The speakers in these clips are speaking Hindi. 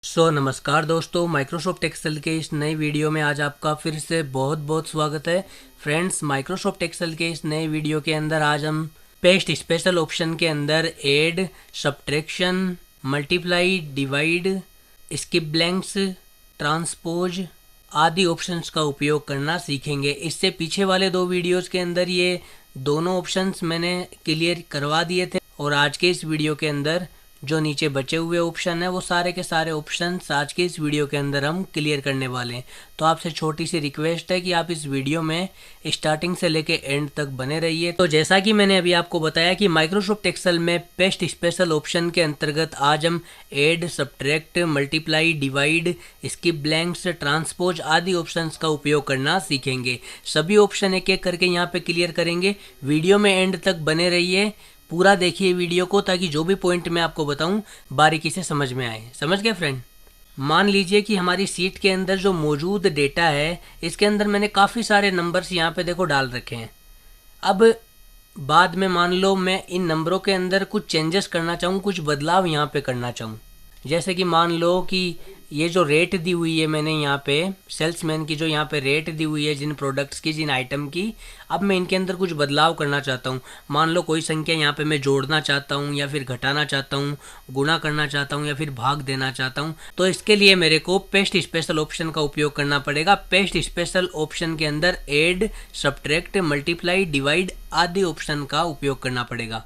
नमस्कार दोस्तों, माइक्रोसॉफ्ट एक्सेल के इस नई वीडियो में आज आपका फिर से बहुत बहुत स्वागत है। फ्रेंड्स, माइक्रोसॉफ्ट एक्सेल के इस नए वीडियो के अंदर आज हम पेस्ट स्पेशल ऑप्शन के अंदर add, subtraction, multiply, divide, skip blanks, transpose आदि ऑप्शंस का उपयोग करना सीखेंगे। इससे पीछे वाले दो वीडियोस के अंदर ये दोनों ऑप्शंस मैंने क्लियर करवा दिए थे और आज के इस वीडियो के अंदर जो नीचे बचे हुए ऑप्शन है वो सारे के सारे ऑप्शंस आज के इस वीडियो के अंदर हम क्लियर करने वाले हैं। तो आपसे छोटी सी रिक्वेस्ट है कि आप इस वीडियो में स्टार्टिंग से लेके एंड तक बने रहिए। तो जैसा कि मैंने अभी आपको बताया कि माइक्रोसॉफ्ट एक्सेल में पेस्ट स्पेशल ऑप्शन के अंतर्गत आज हम add, subtract, multiply, divide, skip blanks, transpose आदि ऑप्शंस का उपयोग करना सीखेंगे। सभी ऑप्शन एक एक करके यहाँ पे क्लियर करेंगे। वीडियो में एंड तक बने रहिए, पूरा देखिए वीडियो को, ताकि जो भी पॉइंट मैं आपको बताऊं बारीकी से समझ में आए। समझ गए फ्रेंड? मान लीजिए कि हमारी सीट के अंदर जो मौजूद डेटा है इसके अंदर मैंने काफ़ी सारे नंबर्स यहाँ पे देखो डाल रखे हैं। अब बाद में मान लो मैं इन नंबरों के अंदर कुछ चेंजेस करना चाहूँ, कुछ बदलाव यहाँ पे करना चाहूँ। जैसे कि मान लो कि ये जो रेट दी हुई है मैंने यहाँ पे सेल्समैन की, जो यहाँ पे रेट दी हुई है जिन प्रोडक्ट्स की, जिन आइटम की, अब मैं इनके अंदर कुछ बदलाव करना चाहता हूँ। मान लो कोई संख्या यहाँ पे मैं जोड़ना चाहता हूँ या फिर घटाना चाहता हूँ, गुणा करना चाहता हूँ या फिर भाग देना चाहता हूँ। तो इसके लिए मेरे को पेस्ट स्पेशल ऑप्शन का उपयोग करना पड़ेगा। पेस्ट स्पेशल ऑप्शन के अंदर ऐड, सब्ट्रैक्ट, मल्टीप्लाई, डिवाइड आदि ऑप्शन का उपयोग करना पड़ेगा।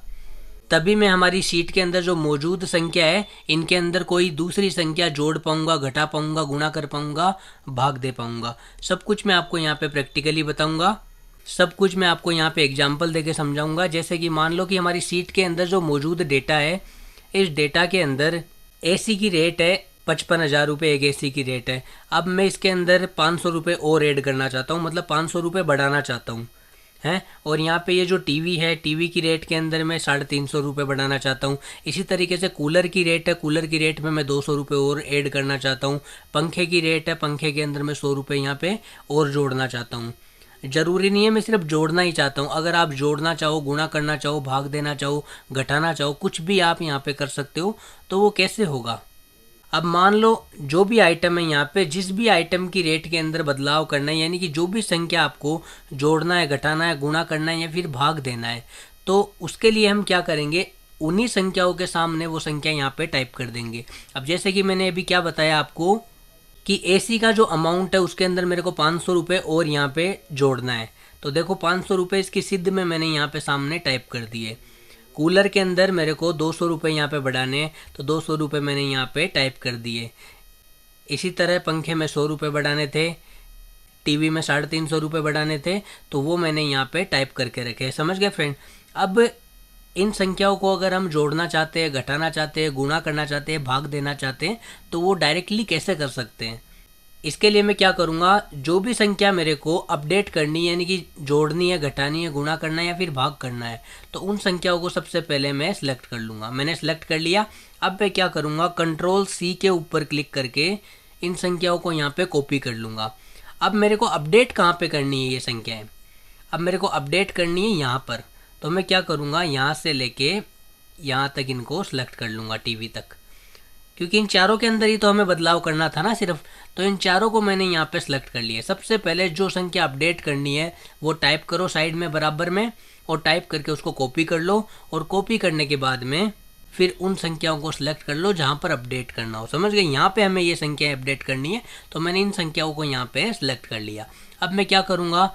तभी मैं हमारी शीट के अंदर जो मौजूद संख्या है इनके अंदर कोई दूसरी संख्या जोड़ पाऊंगा, घटा पाऊंगा, गुणा कर पाऊंगा, भाग दे पाऊंगा। सब कुछ मैं आपको यहाँ पे प्रैक्टिकली बताऊंगा। सब कुछ मैं आपको यहाँ पे एग्जाम्पल देके समझाऊंगा। जैसे कि मान लो कि हमारी शीट के अंदर जो मौजूद डेटा है, इस डेटा के अंदर एसी की रेट है 55,000 रुपये, एक एसी की रेट है। अब मैं इसके अंदर 500 रुपये और ऐड करना चाहता हूँ, मतलब 500 रुपये बढ़ाना चाहता हूँ हैं। और यहाँ पे ये जो टीवी है, टीवी की रेट के अंदर मैं 350 रुपये बढ़ाना चाहता हूँ। इसी तरीके से कूलर की रेट है, कूलर की रेट में मैं 200 रुपये और ऐड करना चाहता हूँ। पंखे की रेट है, पंखे के अंदर मैं 100 रुपये यहाँ पे और जोड़ना चाहता हूँ। ज़रूरी नहीं है मैं सिर्फ जोड़ना ही चाहता हूँ। अगर आप जोड़ना चाहो, गुणा करना चाहो, भाग देना चाहो, घटाना चाहो, कुछ भी आप यहाँ पे कर सकते हो। तो वो कैसे होगा? अब मान लो जो भी आइटम है यहाँ पे, जिस भी आइटम की रेट के अंदर बदलाव करना है, यानी कि जो भी संख्या आपको जोड़ना है, घटाना है, गुणा करना है या फिर भाग देना है, तो उसके लिए हम क्या करेंगे, उन्हीं संख्याओं के सामने वो संख्या यहाँ पे टाइप कर देंगे। अब जैसे कि मैंने अभी क्या बताया आपको कि एसी का जो अमाउंट है उसके अंदर मेरे को 500 रुपये और यहाँ पे जोड़ना है। तो देखो 500 रुपये इसकी सिद्ध में मैंने यहाँ पे सामने टाइप कर दिए। कूलर के अंदर मेरे को 200 रुपये यहाँ पे बढ़ाने हैं, तो 200 रुपये मैंने यहाँ पे टाइप कर दिए। इसी तरह पंखे में 100 रुपये बढ़ाने थे, टीवी में 350 रुपये बढ़ाने थे, तो वो मैंने यहाँ पे टाइप करके रखे। समझ गए फ्रेंड? अब इन संख्याओं को अगर हम जोड़ना चाहते हैं, घटाना चाहते हैं, गुणा करना चाहते हैं, भाग देना चाहते हैं, तो वो डायरेक्टली कैसे कर सकते हैं? इसके लिए मैं क्या करूँगा, जो भी संख्या मेरे को अपडेट करनी है, यानी कि जोड़नी है, घटानी है, गुणा करना है या फिर भाग करना है, तो उन संख्याओं को सबसे पहले मैं सिलेक्ट कर लूँगा। मैंने सिलेक्ट कर लिया। अब मैं क्या करूँगा, कंट्रोल-C के ऊपर क्लिक करके इन संख्याओं को यहाँ पे कॉपी कर लूँगा। अब मेरे को अपडेट कहाँ पे करनी है ये संख्याएँ? अब मेरे को अपडेट करनी है यहाँ पर। तो मैं क्या करूँगा, यहाँ से लेके यहाँ तक इनको सिलेक्ट कर लूँगा, टीवी तक, क्योंकि इन चारों के अंदर ही तो हमें बदलाव करना था ना सिर्फ। तो इन चारों को मैंने यहाँ पे सिलेक्ट कर लिया। सबसे पहले जो संख्या अपडेट करनी है वो टाइप करो साइड में बराबर में, और टाइप करके उसको कॉपी कर लो, और कॉपी करने के बाद में फिर उन संख्याओं को सिलेक्ट कर लो जहाँ पर अपडेट करना हो। समझ गए? यहाँ पे हमें ये संख्या अपडेट करनी है, तो मैंने इन संख्याओं को यहाँ पे सिलेक्ट कर लिया। अब मैं क्या करूँगा,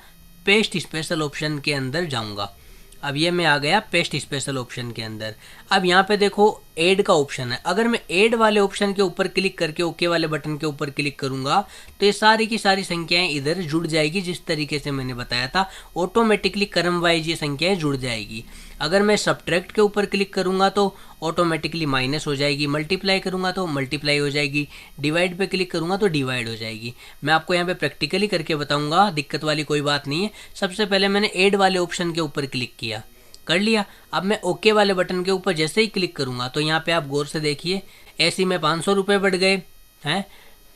पेस्ट स्पेशल ऑप्शन के अंदर जाऊँगा। अब ये मैं आ गया पेस्ट स्पेशल ऑप्शन के अंदर। अब यहाँ पे देखो ऐड का ऑप्शन है। अगर मैं ऐड वाले ऑप्शन के ऊपर क्लिक करके ओके वाले बटन के ऊपर क्लिक करूँगा तो ये सारी की सारी संख्याएं इधर जुड़ जाएगी। जिस तरीके से मैंने बताया था, ऑटोमेटिकली क्रम वाइज ये संख्याएं जुड़ जाएगी। अगर मैं सब्ट्रैक्ट के ऊपर क्लिक करूँगा तो ऑटोमेटिकली माइनस हो जाएगी, मल्टीप्लाई करूँगा तो मल्टीप्लाई हो जाएगी, डिवाइड पे क्लिक करूँगा तो डिवाइड हो जाएगी। मैं आपको यहाँ पे प्रैक्टिकली करके बताऊँगा, दिक्कत वाली कोई बात नहीं है। सबसे पहले मैंने ऐड वाले ऑप्शन के ऊपर क्लिक किया, कर लिया। अब मैं ओके वाले बटन के ऊपर जैसे ही क्लिक करूँगा तो यहाँ पे आप गौर से देखिए, एसी में 500 रुपये बढ़ गए हैं,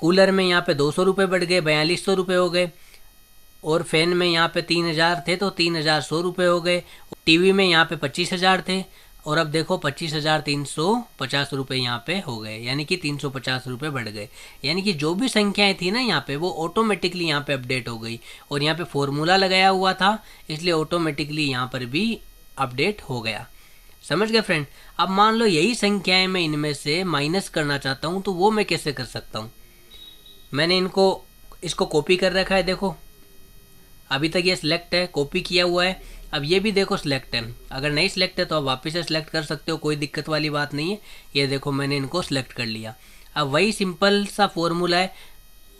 कूलर में यहाँ पे 200 रुपये बढ़ गए, 4200 रुपये हो गए, और फैन में यहाँ पे 3000 थे तो 3100 रुपये हो गए, टीवी में यहाँ पे 25,000 थे, और अब देखो 25,350 रुपये यहाँ पे हो गए, यानी कि 350 रुपये बढ़ गए। यानी कि जो भी संख्याएं थी ना यहाँ पे वो ऑटोमेटिकली यहाँ पे अपडेट हो गई। और यहाँ पे फॉर्मूला लगाया हुआ था इसलिए ऑटोमेटिकली यहाँ पर भी अपडेट हो गया। समझ गए फ्रेंड। अब मान लो यही संख्याएं मैं इनमें से माइनस करना चाहता हूँ, तो वो मैं कैसे कर सकता हूँ। मैंने इसको कॉपी कर रखा है, देखो अभी तक ये सिलेक्ट है, कॉपी किया हुआ है। अब ये भी देखो सिलेक्ट है, अगर नहीं सिलेक्ट है तो आप वापस से सिलेक्ट कर सकते हो, कोई दिक्कत वाली बात नहीं है। ये देखो मैंने इनको सिलेक्ट कर लिया। अब वही सिंपल सा फॉर्मूला है,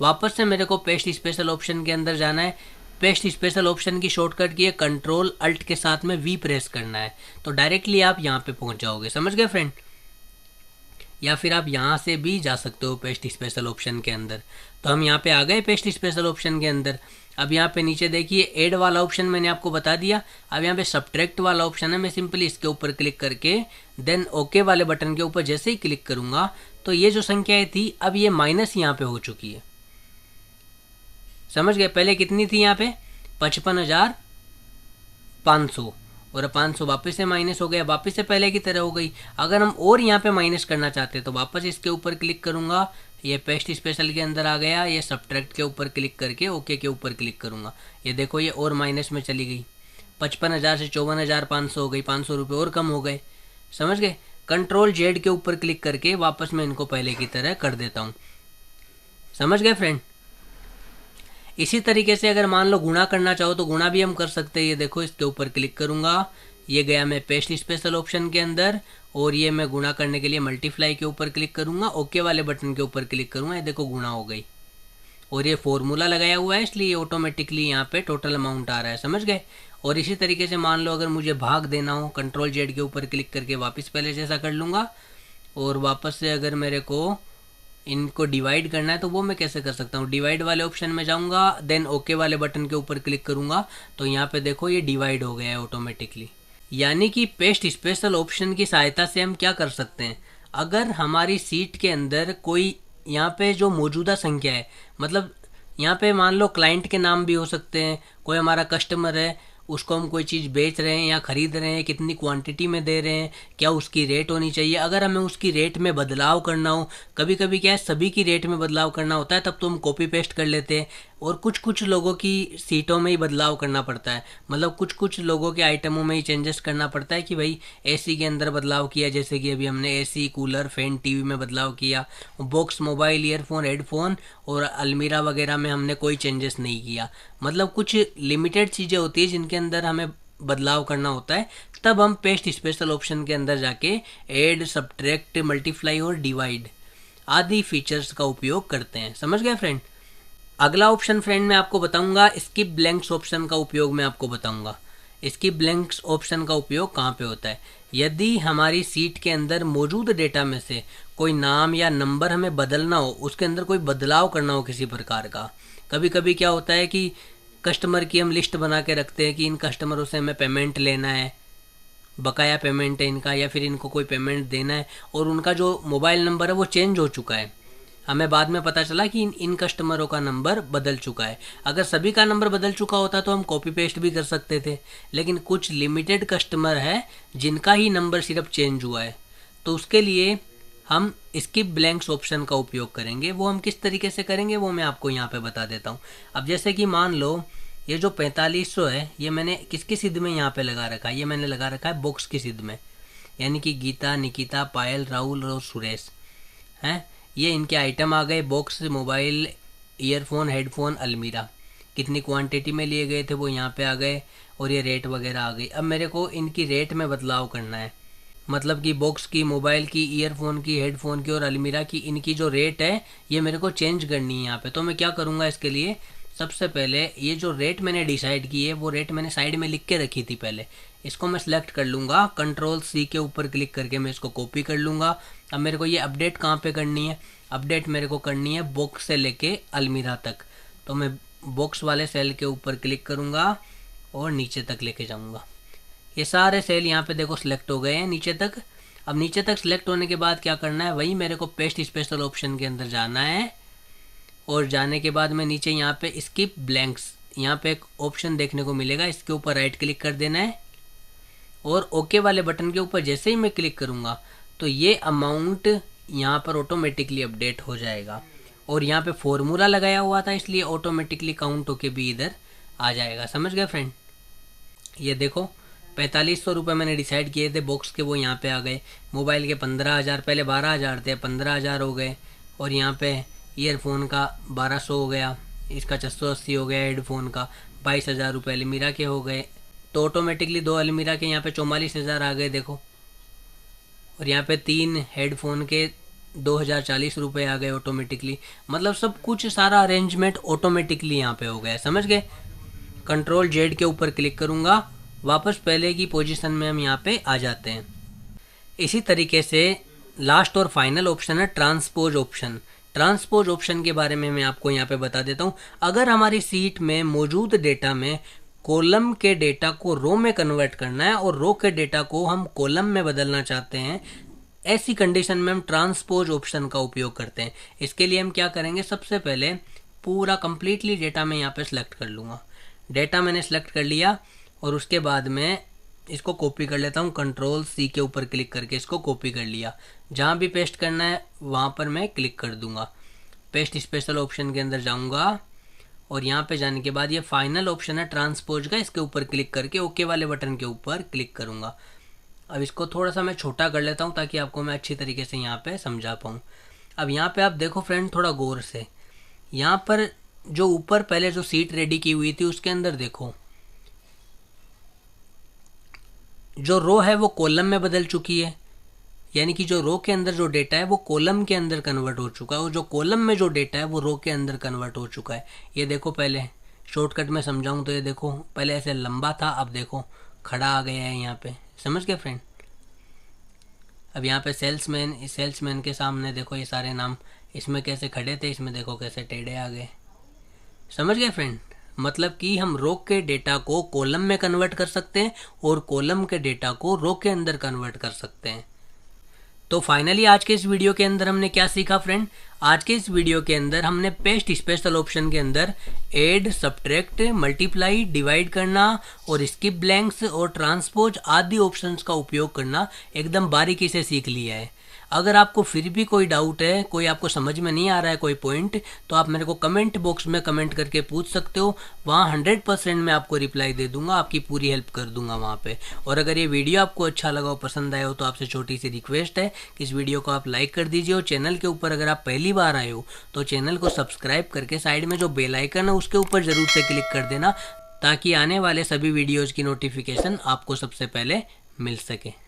वापस से मेरे को पेस्ट स्पेशल ऑप्शन के अंदर जाना है। पेस्ट स्पेशल ऑप्शन की शॉर्टकट की है कंट्रोल अल्ट के साथ में वी प्रेस करना है, तो डायरेक्टली आप यहाँ पे पहुँच जाओगे। समझ गए फ्रेंड। या फिर आप यहाँ से भी जा सकते हो पेस्ट स्पेशल ऑप्शन के अंदर। तो हम यहाँ पे आ गए पेस्ट स्पेशल ऑप्शन के अंदर। अब यहाँ पे नीचे देखिए ऐड वाला ऑप्शन मैंने आपको बता दिया। अब यहाँ पे सब्ट्रैक्ट वाला ऑप्शन है, मैं सिंपली इसके ऊपर क्लिक करके देन ओके वाले बटन के ऊपर जैसे ही क्लिक करूँगा तो ये जो संख्याएं थी अब ये माइनस यहाँ पे हो चुकी है। समझ गए। पहले कितनी थी यहाँ पे 55,500 और 500 वापस से माइनस हो गया, वापस से पहले की तरह हो गई। अगर हम और यहाँ पे माइनस करना चाहते हैं तो वापस इसके ऊपर क्लिक करूँगा, ये पेस्ट स्पेशल के अंदर आ गया। ये सब्ट्रैक्ट के ऊपर क्लिक करके ओके के ऊपर क्लिक करूँगा, ये देखो ये और माइनस में चली गई। 55,000 से 54,500 हो गई, 500 रुपये और कम हो गए। समझ गए। कंट्रोल जेड के ऊपर क्लिक करके वापस मैं इनको पहले की तरह कर देता हूँ। समझ गए फ्रेंड। इसी तरीके से अगर मान लो गुणा करना चाहो तो गुणा भी हम कर सकते हैं। ये देखो इसके ऊपर क्लिक करूंगा, ये गया मैं पेस्ट स्पेशल ऑप्शन के अंदर और ये मैं गुणा करने के लिए मल्टीप्लाई के ऊपर क्लिक करूंगा, ओके वाले बटन के ऊपर क्लिक करूंगा, ये देखो गुणा हो गई। और ये फॉर्मूला लगाया हुआ है इसलिए ऑटोमेटिकली यहाँ पे टोटल अमाउंट आ रहा है। समझ गए। और इसी तरीके से मान लो अगर मुझे भाग देना हो, कंट्रोल जेड के ऊपर क्लिक करके वापस पहले जैसा कर लूँगा। और वापस से अगर मेरे को इनको डिवाइड करना है तो वो मैं कैसे कर सकता हूँ। डिवाइड वाले ऑप्शन में जाऊँगा, देन ओके वाले बटन के ऊपर क्लिक करूँगा तो यहाँ पे देखो ये डिवाइड हो गया है ऑटोमेटिकली। यानी कि पेस्ट स्पेशल ऑप्शन की सहायता से हम क्या कर सकते हैं, अगर हमारी सीट के अंदर कोई यहाँ पे जो मौजूदा संख्या है, मतलब यहाँ पे मान लो क्लाइंट के नाम भी हो सकते हैं, कोई हमारा कस्टमर है, उसको हम कोई चीज़ बेच रहे हैं या ख़रीद रहे हैं, कितनी क्वांटिटी में दे रहे हैं, क्या उसकी रेट होनी चाहिए। अगर हमें उसकी रेट में बदलाव करना हो, कभी कभी क्या है सभी की रेट में बदलाव करना होता है, तब तो हम कॉपी पेस्ट कर लेते हैं। और कुछ लोगों की सीटों में ही बदलाव करना पड़ता है, मतलब कुछ लोगों के आइटमों में ही चेंजेस करना पड़ता है कि भाई एसी के अंदर बदलाव किया, जैसे कि अभी हमने एसी, कूलर, फैन, टीवी में बदलाव किया। बॉक्स, मोबाइल, ईयरफोन, हेडफोन और अलमीरा वगैरह में हमने कोई चेंजेस नहीं किया। मतलब कुछ लिमिटेड चीज़ें होती है जिनके अंदर हमें बदलाव करना होता है, तब हम पेस्ट स्पेशल ऑप्शन के अंदर जाके ऐड, सब्ट्रैक्ट, मल्टीप्लाई और डिवाइड आदि फीचर्स का उपयोग करते हैं। समझ गए फ्रेंड। अगला ऑप्शन फ्रेंड मैं आपको बताऊंगा स्किप ब्लैंक्स ऑप्शन का उपयोग मैं आपको बताऊंगा। स्किप ब्लैंक्स ऑप्शन का उपयोग कहाँ पे होता है, यदि हमारी सीट के अंदर मौजूद डेटा में से कोई नाम या नंबर हमें बदलना हो, उसके अंदर कोई बदलाव करना हो किसी प्रकार का। कभी कभी क्या होता है कि कस्टमर की हम लिस्ट बना के रखते हैं कि इन कस्टमरों से हमें पेमेंट लेना है, बकाया पेमेंट है इनका, या फिर इनको कोई पेमेंट देना है और उनका जो मोबाइल नंबर है वो चेंज हो चुका है। हमें बाद में पता चला कि इन कस्टमरों का नंबर बदल चुका है। अगर सभी का नंबर बदल चुका होता तो हम कॉपी पेस्ट भी कर सकते थे, लेकिन कुछ लिमिटेड कस्टमर है जिनका ही नंबर सिर्फ चेंज हुआ है, तो उसके लिए हम स्किप ब्लैंक्स ऑप्शन का उपयोग करेंगे। वो हम किस तरीके से करेंगे वो मैं आपको यहाँ पे बता देता हूँ। अब जैसे कि मान लो ये जो 4500 है ये मैंने किसकी सिद्ध में यहाँ पे लगा रखा है, ये मैंने लगा रखा है बॉक्स की सिद्ध में, यानी कि गीता, निकिता, पायल, राहुल और सुरेश हैं। ये इनके आइटम आ गए, बॉक्स, मोबाइल, ईयरफोन, हेडफोन, अलमीरा। कितनी क्वांटिटी में लिए गए थे वो यहाँ पे आ गए और ये रेट वगैरह आ गई। अब मेरे को इनकी रेट में बदलाव करना है, मतलब कि बॉक्स की, मोबाइल की, ईयरफोन की, हेडफोन की और अलमीरा की इनकी जो रेट है ये मेरे को चेंज करनी है यहाँ पे। तो मैं क्या करूँगा इसके लिए, सबसे पहले ये जो रेट मैंने डिसाइड की है वो रेट मैंने साइड में लिख के रखी थी पहले, इसको मैं सिलेक्ट कर लूँगा, कंट्रोल सी के ऊपर क्लिक करके मैं इसको कॉपी कर लूँगा। अब मेरे को ये अपडेट कहाँ पे करनी है, अपडेट मेरे को करनी है बॉक्स से लेके अलमीरा तक। तो मैं बॉक्स वाले सेल के ऊपर क्लिक करूँगा और नीचे तक लेके जाऊँगा। ये सारे सेल यहाँ पे देखो सिलेक्ट हो गए हैं नीचे तक। अब नीचे तक सिलेक्ट होने के बाद क्या करना है, वही मेरे को पेस्ट स्पेशल ऑप्शन के अंदर जाना है और जाने के बाद मैं नीचे यहाँ पे स्किप ब्लैंक्स, यहाँ पे एक ऑप्शन देखने को मिलेगा, इसके ऊपर राइट क्लिक कर देना है और ओके वाले बटन के ऊपर जैसे ही मैं क्लिक करूँगा तो ये अमाउंट यहाँ पर ऑटोमेटिकली अपडेट हो जाएगा। और यहाँ पे फॉर्मूला लगाया हुआ था इसलिए ऑटोमेटिकली काउंट होके भी इधर आ जाएगा। समझ गए फ्रेंड? ये देखो 4500 रुपये मैंने डिसाइड किए थे बॉक्स के, वो यहाँ पे आ गए। मोबाइल के 15,000, पहले 12,000 थे, 15,000 हो गए। और यहाँ पे ईयरफोन का 1200 हो गया, इसका 680 हो गया, हेडफोन का 22,000 रुपये अलमीरा के हो गए। तो ऑटोमेटिकली 2 अलमीरा के यहाँ पे 44,000 आ गए देखो। और यहाँ पे 3 हेडफोन के 2,040 रुपये आ गए ऑटोमेटिकली। मतलब सब कुछ सारा अरेंजमेंट ऑटोमेटिकली यहाँ पे हो गया। समझ गए? कंट्रोल जेड के ऊपर क्लिक करूँगा, वापस पहले की पोजीशन में हम यहाँ पे आ जाते हैं। इसी तरीके से लास्ट और फाइनल ऑप्शन है ट्रांसपोज ऑप्शन। ट्रांसपोज ऑप्शन के बारे में मैं आपको यहाँ पे बता देता हूँ। अगर हमारी सीट में मौजूद डेटा में कॉलम के डेटा को रो में कन्वर्ट करना है और रो के डेटा को हम कॉलम में बदलना चाहते हैं, ऐसी कंडीशन में हम ट्रांसपोज ऑप्शन का उपयोग करते हैं। इसके लिए हम क्या करेंगे, सबसे पहले पूरा कंप्लीटली डेटा मैं यहाँ पे सिलेक्ट कर लूँगा। डेटा मैंने सेलेक्ट कर लिया और उसके बाद मैं इसको कॉपी कर लेता हूँ। कंट्रोल सी के ऊपर क्लिक करके इसको कॉपी कर लिया। जहाँ भी पेस्ट करना है वहाँ पर मैं क्लिक कर दूँगा। पेस्ट स्पेशल ऑप्शन के अंदर जाऊँगा और यहाँ पे जाने के बाद ये फाइनल ऑप्शन है ट्रांसपोज का, इसके ऊपर क्लिक करके ओके वाले बटन के ऊपर क्लिक करूँगा। अब इसको थोड़ा सा मैं छोटा कर लेता हूँ ताकि आपको मैं अच्छी तरीके से यहाँ पे समझा पाऊँ। अब यहाँ पे आप देखो फ्रेंड थोड़ा गौर से, यहाँ पर जो ऊपर पहले जो सीट रेडी की हुई थी उसके अंदर देखो जो रो है वो कॉलम में बदल चुकी है। यानी कि जो रो के अंदर जो डेटा है वो कॉलम के अंदर कन्वर्ट हो चुका है और जो कॉलम में जो डेटा है वो रो के अंदर कन्वर्ट हो चुका है। ये देखो, पहले शॉर्टकट में समझाऊं तो ये देखो पहले ऐसे लंबा था, अब देखो खड़ा आ गया है यहाँ पे। समझ गए फ्रेंड? अब यहाँ पे सेल्समैन के सामने देखो ये सारे नाम इसमें कैसे खड़े थे, इसमें देखो कैसे टेढ़े आ गए। समझ गए फ्रेंड? मतलब कि हम रो के डेटा को कॉलम में कन्वर्ट कर सकते हैं और कॉलम के डेटा को रो के अंदर कन्वर्ट कर सकते हैं। तो फाइनली आज के इस वीडियो के अंदर हमने क्या सीखा फ्रेंड? आज के इस वीडियो के अंदर हमने पेस्ट स्पेशल ऑप्शन के अंदर ऐड, सब्ट्रैक्ट, मल्टीप्लाई, डिवाइड करना और स्किप ब्लैंक्स और ट्रांसपोज आदि ऑप्शंस का उपयोग करना एकदम बारीकी से सीख लिया है। अगर आपको फिर भी कोई डाउट है, कोई आपको समझ में नहीं आ रहा है कोई पॉइंट, तो आप मेरे को कमेंट बॉक्स में कमेंट करके पूछ सकते हो। वहाँ 100% मैं आपको रिप्लाई दे दूंगा, आपकी पूरी हेल्प कर दूंगा वहाँ पे। और अगर ये वीडियो आपको अच्छा लगा हो, पसंद आया हो, तो आपसे छोटी सी रिक्वेस्ट है कि इस वीडियो को आप लाइक कर दीजिए। और चैनल के ऊपर अगर आप पहली बार आए हो तो चैनल को सब्सक्राइब करके साइड में जो बेल आइकन है उसके ऊपर ज़रूर से क्लिक कर देना, ताकि आने वाले सभी वीडियोज़ की नोटिफिकेशन आपको सबसे पहले मिल सके।